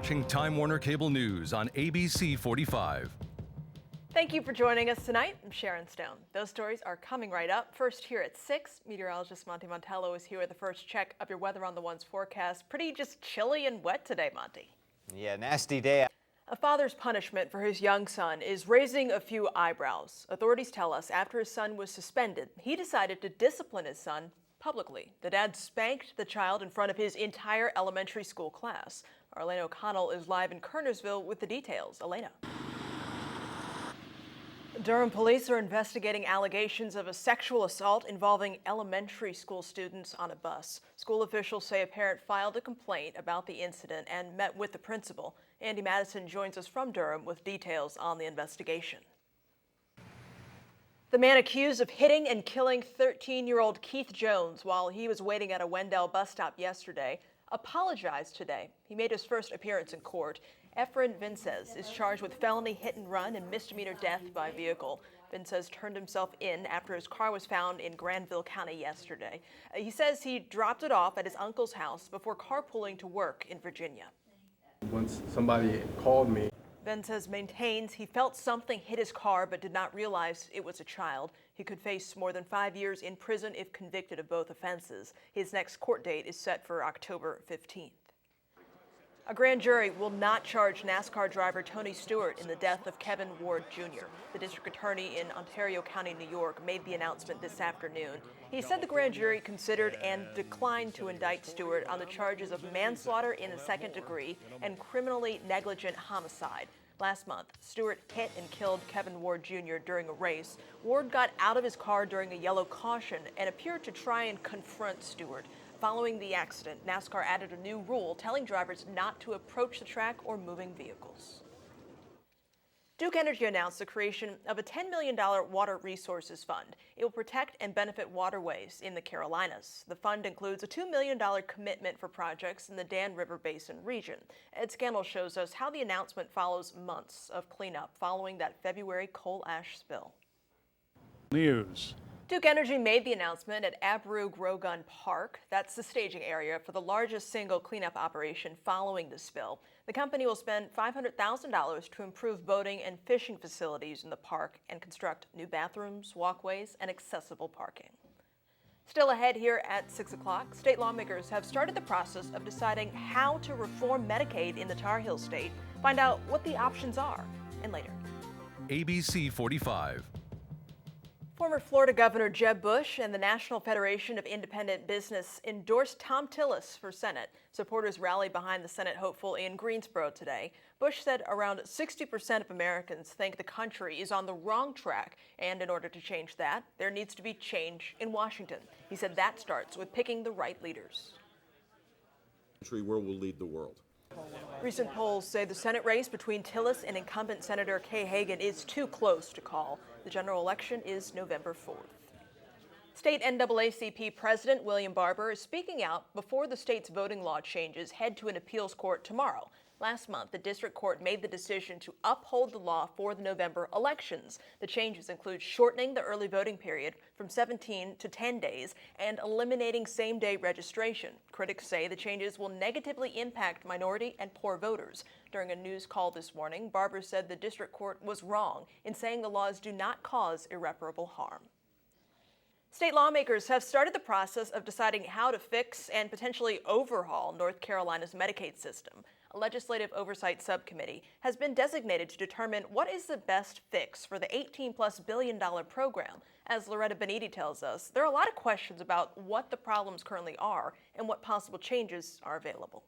Watching Time Warner Cable News on ABC 45. Thank you for joining us tonight. I'm Sharon Stone. Those stories are coming right up. First here at 6, meteorologist Monty Montello is here with the first check of your Weather on the One's forecast. Pretty just chilly and wet today, Monty. Yeah, nasty day. A father's punishment for his young son is raising a few eyebrows. Authorities tell us after his son was suspended, he decided to discipline his son publicly. The dad spanked the child in front of his entire elementary school class. Our Elena O'Connell is live in Kernersville with the details. Elena. Durham police are investigating allegations of a sexual assault involving elementary school students on a bus. School officials say a parent filed a complaint about the incident and met with the principal. Andy Madison joins us from Durham with details on the investigation. The man accused of hitting and killing 13-year-old Keith Jones while he was waiting at a Wendell bus stop yesterday apologized today. He made his first appearance in court. Efren Vinces is charged with felony hit and run and misdemeanor death by vehicle. Vinces turned himself in after his car was found in Granville County yesterday. He says he dropped it off at his uncle's house before carpooling to work in Virginia. Once somebody called me. Vinces maintains he felt something hit his car but did not realize it was a child. He could face more than 5 years in prison if convicted of both offenses. His next court date is set for October 15th. A grand jury will not charge NASCAR driver Tony Stewart in the death of Kevin Ward Jr. The district attorney in Ontario County, New York, made the announcement this afternoon. He said the grand jury considered and declined to indict Stewart on the charges of manslaughter in the second degree and criminally negligent homicide. Last month, Stewart hit and killed Kevin Ward Jr. during a race. Ward got out of his car during a yellow caution and appeared to try and confront Stewart. Following the accident, NASCAR added a new rule telling drivers not to approach the track or moving vehicles. Duke Energy announced the creation of a $10 million water resources fund. It will protect and benefit waterways in the Carolinas. The fund includes a $2 million commitment for projects in the Dan River Basin region. Ed Scannell shows us how the announcement follows months of cleanup following that February coal ash spill. News. Duke Energy made the announcement at Abreu-Grogan Park. That's the staging area for the largest single cleanup operation following the spill. The company will spend $500,000 to improve boating and fishing facilities in the park and construct new bathrooms, walkways, and accessible parking. Still ahead here at 6 o'clock, state lawmakers have started the process of deciding how to reform Medicaid in the Tar Heel state. Find out what the options are, and later. ABC 45. Former Florida Governor Jeb Bush and the National Federation of Independent Business endorsed Thom Tillis for Senate. Supporters rallied behind the Senate hopeful in Greensboro today. Bush said around 60% of Americans think the country is on the wrong track, and in order to change that, there needs to be change in Washington. He said that starts with picking the right leaders. Where we'll lead the world. Recent polls say the Senate race between Tillis and incumbent Senator Kay Hagan is too close to call. The general election is November 4th. State NAACP President William Barber is speaking out before the state's voting law changes head to an appeals court tomorrow. Last month, the district court made the decision to uphold the law for the November elections. The changes include shortening the early voting period from 17 to 10 days and eliminating same-day registration. Critics say the changes will negatively impact minority and poor voters. During a news call this morning, Barber said the district court was wrong in saying the laws do not cause irreparable harm. State lawmakers have started the process of deciding how to fix and potentially overhaul North Carolina's Medicaid system. A legislative oversight subcommittee has been designated to determine what is the best fix for the $18+ billion program. As Loretta Beniti tells us, there are a lot of questions about what the problems currently are and what possible changes are available.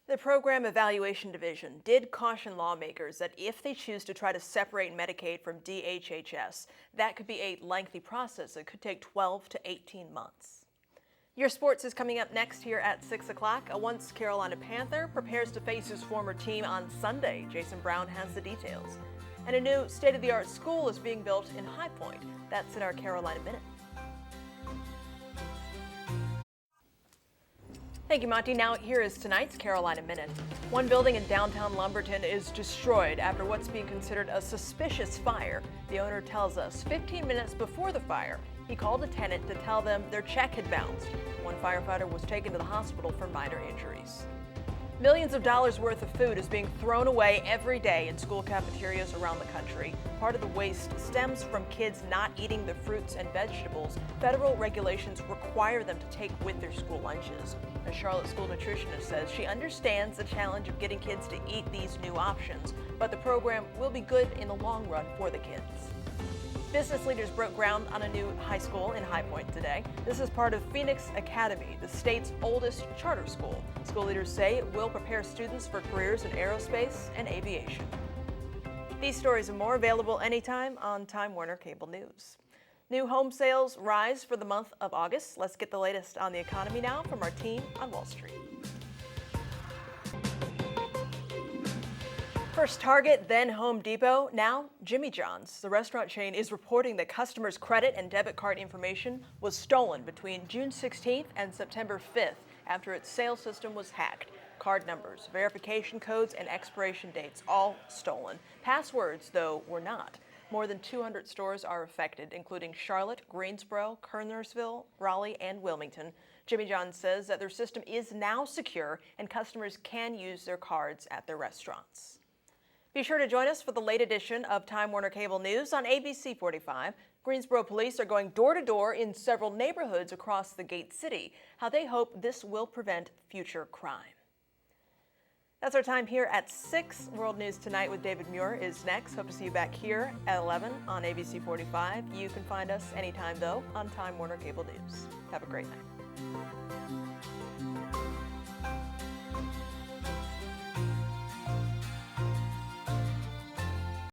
The Program Evaluation Division did caution lawmakers that if they choose to try to separate Medicaid from DHHS, that could be a lengthy process. It could take 12 to 18 months. Your sports is coming up next here at 6 o'clock. A once Carolina Panther prepares to face his former team on Sunday. Jason Brown has the details. And a new state-of-the-art school is being built in High Point. That's in our Carolina Minute. Thank you, Monty. Now here is tonight's Carolina Minute. One building in downtown Lumberton is destroyed after what's being considered a suspicious fire. The owner tells us 15 minutes before the fire, he called a tenant to tell them their check had bounced. One firefighter was taken to the hospital for minor injuries. Millions of dollars worth of food is being thrown away every day in school cafeterias around the country. Part of the waste stems from kids not eating the fruits and vegetables federal regulations require them to take with their school lunches. A Charlotte school nutritionist says she understands the challenge of getting kids to eat these new options, but the program will be good in the long run for the kids. Business leaders broke ground on a new high school in High Point today. This is part of Phoenix Academy, the state's oldest charter school. School leaders say it will prepare students for careers in aerospace and aviation. These stories and more available anytime on Time Warner Cable News. New home sales rise for the month of August. Let's get the latest on the economy now from our team on Wall Street. First Target, then Home Depot, now Jimmy John's. The restaurant chain is reporting that customers' credit and debit card information was stolen between June 16th and September 5th after its sales system was hacked. Card numbers, verification codes, and expiration dates all stolen. Passwords, though, were not. More than 200 stores are affected, including Charlotte, Greensboro, Kernersville, Raleigh, and Wilmington. Jimmy John's says that their system is now secure and customers can use their cards at their restaurants. Be sure to join us for the late edition of Time Warner Cable News on ABC 45. Greensboro police are going door to door in several neighborhoods across the Gate City. How they hope this will prevent future crime. That's our time here at 6. World News Tonight with David Muir is next. Hope to see you back here at 11 on ABC 45. You can find us anytime, though, on Time Warner Cable News. Have a great night.